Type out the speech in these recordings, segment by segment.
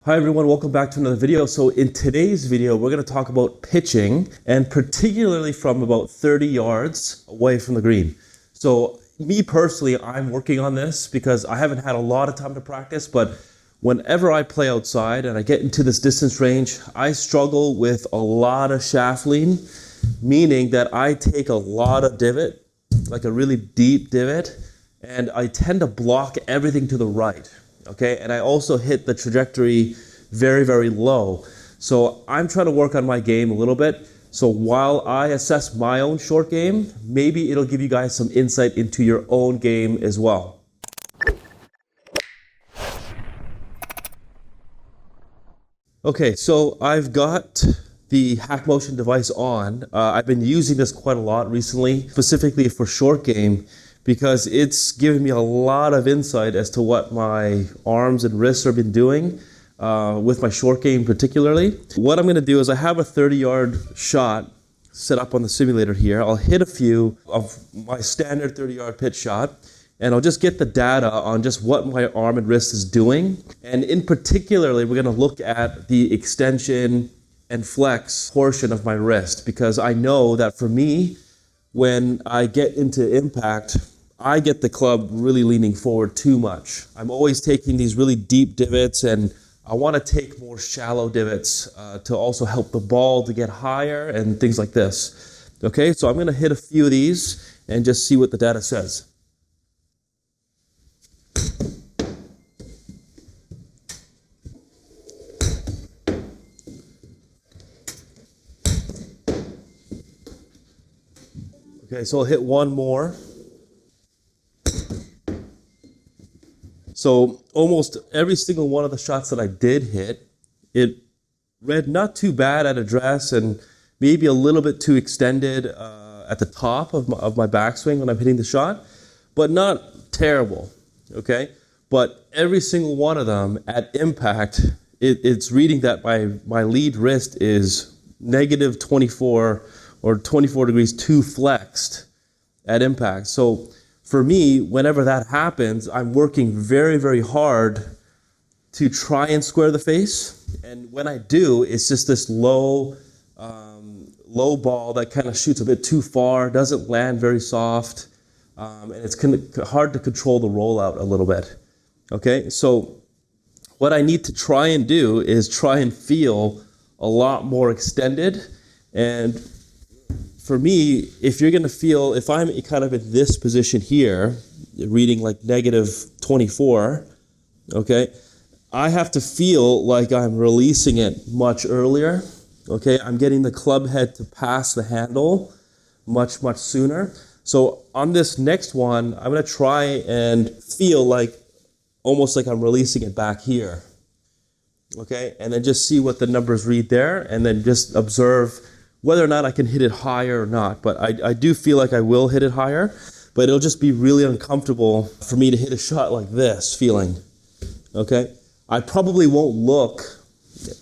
Hi everyone, welcome back to another video. So in today's video, we're going to talk about pitching, and particularly from about 30 yards away from the green. So me personally, I'm working on this because I haven't had a lot of time to practice, but whenever I play outside and I get into this distance range, I struggle with a lot of shaft lean, meaning that I take a lot of divot, like a really deep divot, and I tend to block everything to the right. Okay, and I also hit the trajectory very, very low. So I'm trying to work on my game a little bit. So while I assess my own short game, maybe it'll give you guys some insight into your own game as well. Okay, so I've got the HackMotion device on. I've been using this quite a lot recently, specifically for short game, because it's given me a lot of insight as to what my arms and wrists have been doing with my short game particularly. What I'm going to do is I have a 30-yard shot set up on the simulator here. I'll hit a few of my standard 30-yard pitch shot, and I'll just get the data on just what my arm and wrist is doing. And in particularly, we're going to look at the extension and flex portion of my wrist, because I know that for me, when I get into impact, I get the club really leaning forward too much. I'm always taking these really deep divots, and I want to take more shallow divots to also help the ball to get higher and things like this. Okay, so I'm going to hit a few of these and just see what the data says. Okay, so I'll hit one more. So almost every single one of the shots that I did hit, it read not too bad at address and maybe a little bit too extended at the top of my backswing when I'm hitting the shot, but not terrible, okay? But every single one of them at impact, it's reading that my lead wrist is negative 24 or 24 degrees too flexed at impact. So for me, whenever that happens, I'm working very, very hard to try and square the face. And when I do, it's just this low ball that kind of shoots a bit too far, doesn't land very soft, and it's kind of hard to control the rollout a little bit. Okay, so what I need to try and do is try and feel a lot more extended. And for me, if you're going to feel, if I'm kind of in this position here, reading like negative 24, okay, I have to feel like I'm releasing it much earlier, okay? I'm getting the club head to pass the handle much, much sooner. So on this next one, I'm going to try and feel like, almost like I'm releasing it back here, okay? And then just see what the numbers read there, and then just observe whether or not I can hit it higher or not. But I do feel like I will hit it higher, but it'll just be really uncomfortable for me to hit a shot like this feeling, okay? I probably won't look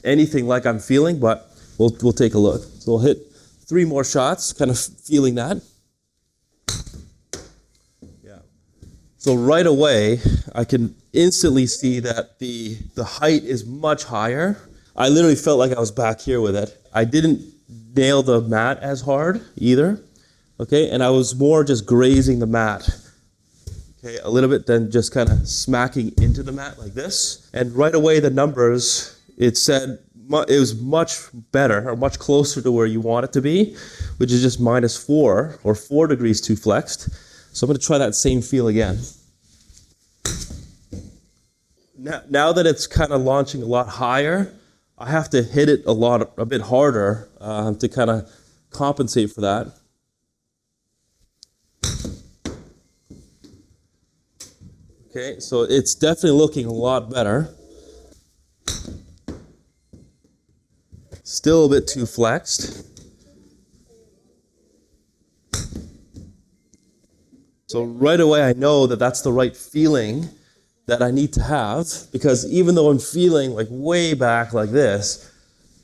anything like I'm feeling, but we'll take a look. So we'll hit 3 more shots, kind of feeling that. Yeah. So right away, I can instantly see that the height is much higher. I literally felt like I was back here with it. I didn't nail the mat as hard either, okay? And I was more just grazing the mat, okay, a little bit, than just kind of smacking into the mat like this. And right away, the numbers, it said it was much better, or much closer to where you want it to be, which is just -4 or 4 degrees too flexed. So I'm going to try that same feel again. Now that it's kind of launching a lot higher, I have to hit it a bit harder to kind of compensate for that. Okay, so it's definitely looking a lot better. Still a bit too flexed. So right away I know that that's the right feeling that I need to have, because even though I'm feeling like way back like this,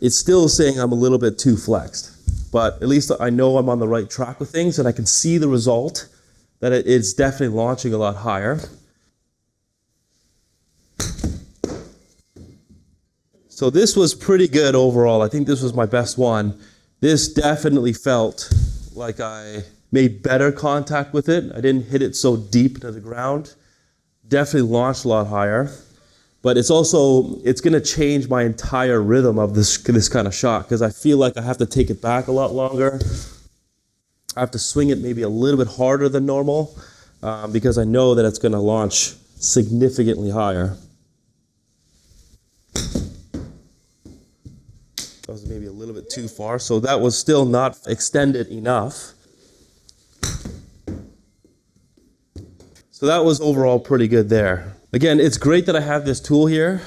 it's still saying I'm a little bit too flexed. But at least I know I'm on the right track with things, and I can see the result that it's definitely launching a lot higher. So this was pretty good overall. I think this was my best one. This definitely felt like I made better contact with it. I didn't hit it so deep into the ground. Definitely launched a lot higher. But it's going to change my entire rhythm of this kind of shot, because I feel like I have to take it back a lot longer. I have to swing it maybe a little bit harder than normal, because I know that it's going to launch significantly higher. That was maybe a little bit too far, so that was still not extended enough. So that was overall pretty good there. Again, it's great that I have this tool here,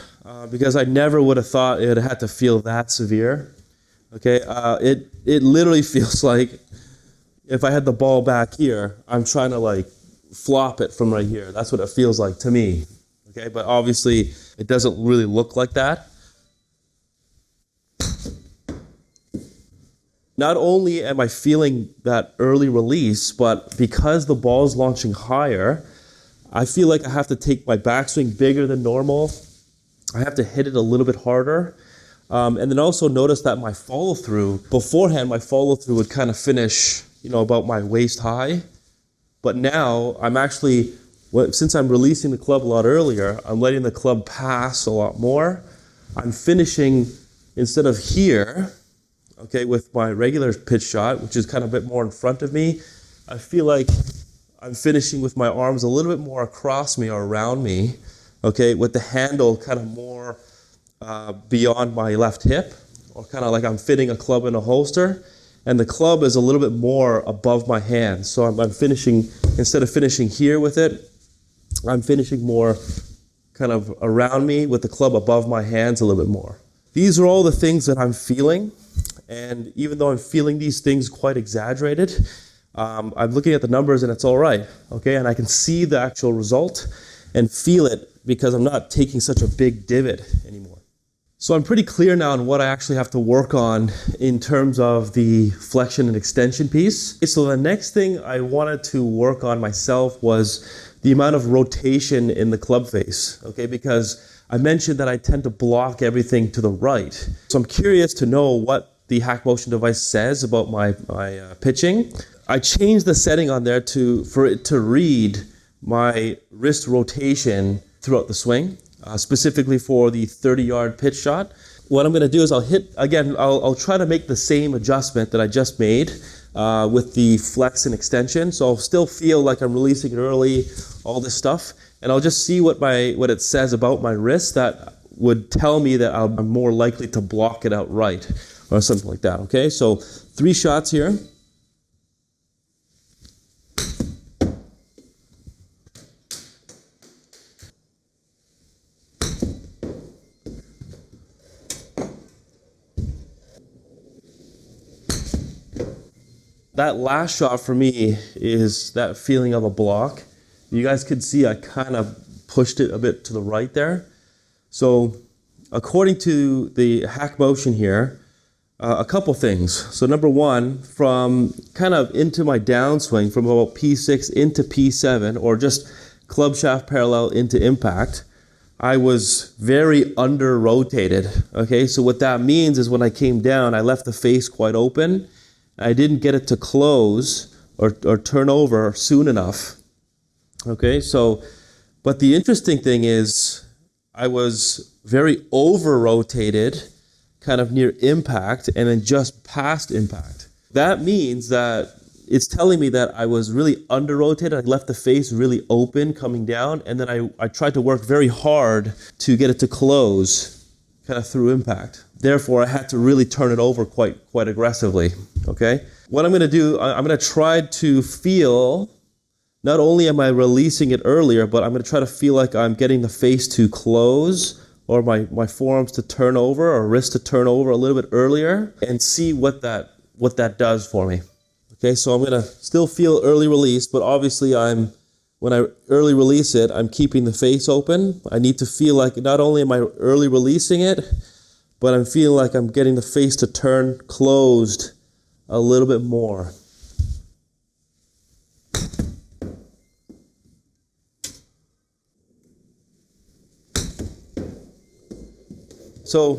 because I never would have thought it had to feel that severe. Okay, it literally feels like if I had the ball back here, I'm trying to like flop it from right here. That's what it feels like to me. Okay, but obviously it doesn't really look like that. Not only am I feeling that early release, but because the ball's launching higher, I feel like I have to take my backswing bigger than normal. I have to hit it a little bit harder. And then also notice that my follow-through, beforehand my follow-through would kind of finish, about my waist high. But now I'm actually, since I'm releasing the club a lot earlier, I'm letting the club pass a lot more. I'm finishing, instead of here, okay, with my regular pitch shot, which is kind of a bit more in front of me, I feel like I'm finishing with my arms a little bit more across me or around me, okay, with the handle kind of more beyond my left hip, or kind of like I'm fitting a club in a holster, and the club is a little bit more above my hand. So I'm finishing, instead of finishing here with it, I'm finishing more kind of around me with the club above my hands a little bit more. These are all the things that I'm feeling, and even though I'm feeling these things quite exaggerated, I'm looking at the numbers and it's all right, okay? And I can see the actual result and feel it because I'm not taking such a big divot anymore. So I'm pretty clear now on what I actually have to work on in terms of the flexion and extension piece. So the next thing I wanted to work on myself was the amount of rotation in the club face, okay? Because I mentioned that I tend to block everything to the right. So I'm curious to know what the HackMotion device says about my pitching. I changed the setting on there for it to read my wrist rotation throughout the swing, specifically for the 30-yard pitch shot. What I'm going to do is I'll try to make the same adjustment that I just made with the flex and extension. So I'll still feel like I'm releasing it early, all this stuff, and I'll just see what it says about my wrist that would tell me that I'm more likely to block it out right or something like that. Okay, so 3 shots here. That last shot for me is that feeling of a block. You guys could see I kind of pushed it a bit to the right there. So according to the HackMotion here, a couple things. So number one, from kind of into my downswing, from about P6 into P7, or just club shaft parallel into impact, I was very under rotated. Okay, so what that means is when I came down, I left the face quite open. I didn't get it to close or turn over soon enough. Okay, so, but the interesting thing is I was very over rotated kind of near impact and then just past impact. That means that it's telling me that I was really under rotated. I left the face really open coming down, and then I tried to work very hard to get it to close kind of through impact. Therefore, I had to really turn it over quite aggressively, okay? What I'm gonna do, I'm gonna try to feel, not only am I releasing it earlier, but I'm gonna try to feel like I'm getting the face to close, or my forearms to turn over, or wrist to turn over a little bit earlier, and see what that does for me. Okay, so I'm gonna still feel early release, but obviously when I early release it, I'm keeping the face open. I need to feel like not only am I early releasing it, but I'm feeling like I'm getting the face to turn closed a little bit more. So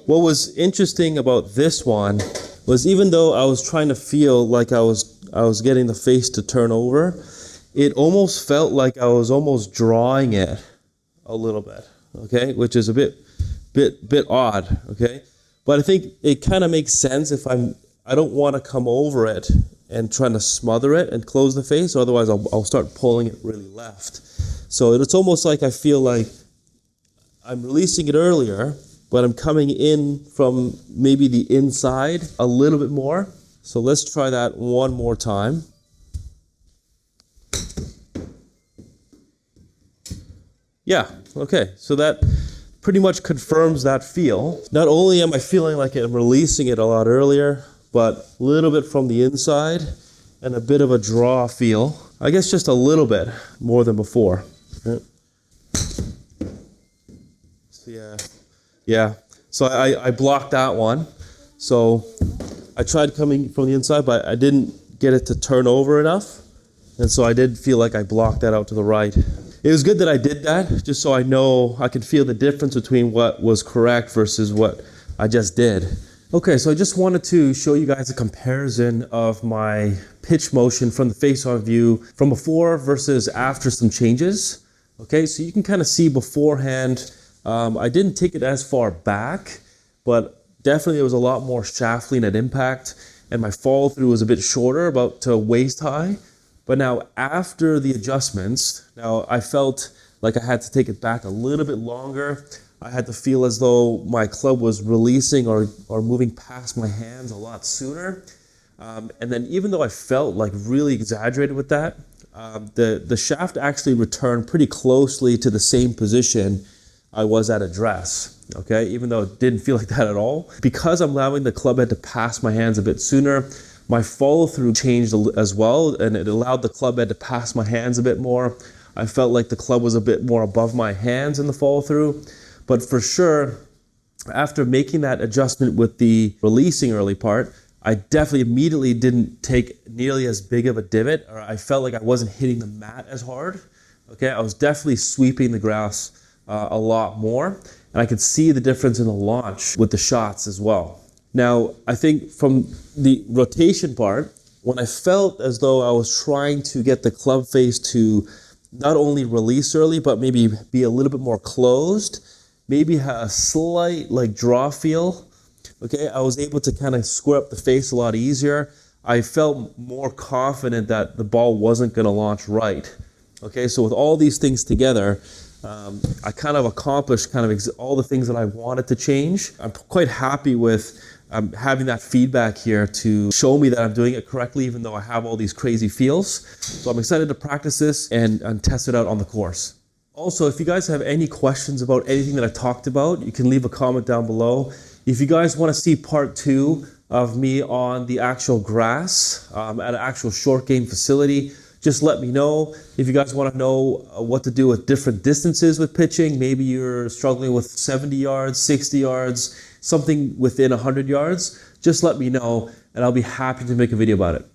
what was interesting about this one was, even though I was trying to feel like I was getting the face to turn over, it almost felt like I was almost drawing it a little bit, okay, which is a bit odd, okay. But I think it kind of makes sense if I don't want to come over it and trying to smother it and close the face, or otherwise I'll start pulling it really left. So it's almost like I feel like I'm releasing it earlier, but I'm coming in from maybe the inside a little bit more. So let's try that one more time. Yeah, okay, so that pretty much confirms that feel. Not only am I feeling like I'm releasing it a lot earlier, but a little bit from the inside and a bit of a draw feel. I guess just a little bit more than before. Right? So yeah. So I blocked that one. So I tried coming from the inside, but I didn't get it to turn over enough. And so I did feel like I blocked that out to the right. It was good that I did that, just so I know I can feel the difference between what was correct versus what I just did. Okay, so I just wanted to show you guys a comparison of my pitch motion from the face-on view from before versus after some changes. Okay, so you can kind of see beforehand, I didn't take it as far back, but definitely there was a lot more shaft lean at impact, and my fall through was a bit shorter, about to waist high. But now after the adjustments, now I felt like I had to take it back a little bit longer. I had to feel as though my club was releasing or moving past my hands a lot sooner. And then even though I felt like really exaggerated with that, the shaft actually returned pretty closely to the same position I was at address, okay? Even though it didn't feel like that at all. Because I'm allowing the club head to pass my hands a bit sooner, my follow through changed as well, and it allowed the club head to pass my hands a bit more. I felt like the club was a bit more above my hands in the follow through. But for sure, after making that adjustment with the releasing early part, I definitely immediately didn't take nearly as big of a divot, or I felt like I wasn't hitting the mat as hard. Okay, I was definitely sweeping the grass a lot more, and I could see the difference in the launch with the shots as well. Now, I think from the rotation part, when I felt as though I was trying to get the club face to not only release early, but maybe be a little bit more closed, maybe have a slight like draw feel, okay, I was able to kind of square up the face a lot easier. I felt more confident that the ball wasn't going to launch right. Okay, so with all these things together, I kind of accomplished kind of all the things that I wanted to change. I'm quite happy with having that feedback here to show me that I'm doing it correctly, even though I have all these crazy feels. So I'm excited to practice this and test it out on the course. Also, if you guys have any questions about anything that I talked about, you can leave a comment down below. If you guys want to see part 2 of me on the actual grass at an actual short game facility, just let me know. If you guys want to know what to do with different distances with pitching, maybe you're struggling with 70 yards, 60 yards, something within 100 yards, just let me know and I'll be happy to make a video about it.